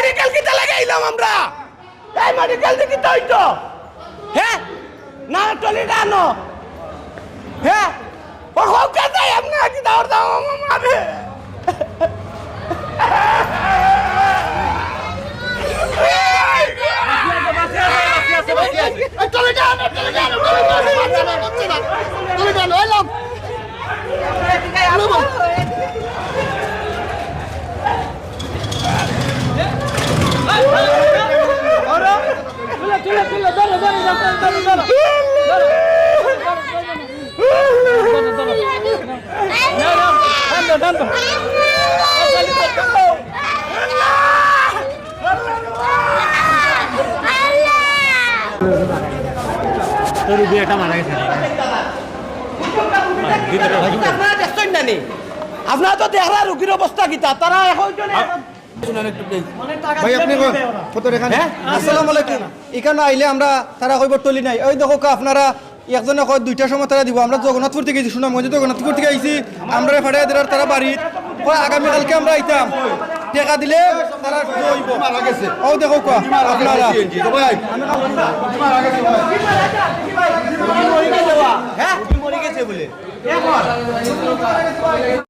medical কিটা লাগাইলাম আমরা এই মেডিকেল দিকে তো হইতো হ্যাঁ না টলি ডানো হ্যাঁ ও হোক কাজে আপনি কি দাওর দাও মারে চলে যান এলাম তোর বিয়েটা মারা গেছে আপনারা তো দেখলা রোগীর অবস্থা কিতা তারা এখন ভাই আপনি কত রেখা আসসালামু আলাইকুম এখানে আইলে আমরা তারা কইব টলি নাই ওই দেখো আপনারা একজনে কয় 2টার সময় তারা দিব আমরা জগন্নাথপুর থেকে গেছি সুনামগঞ্জ জগন্নাথপুর থেকে আইছি আমরা ফাটাই দেওয়ার তারা বাড়ি কয় আগামীকালকে আমরা আইতাম টাকা দিলে তারা জইব মারা গেছে ও দেখো কয় আপনারা হ্যাঁ মরে গেছে বলে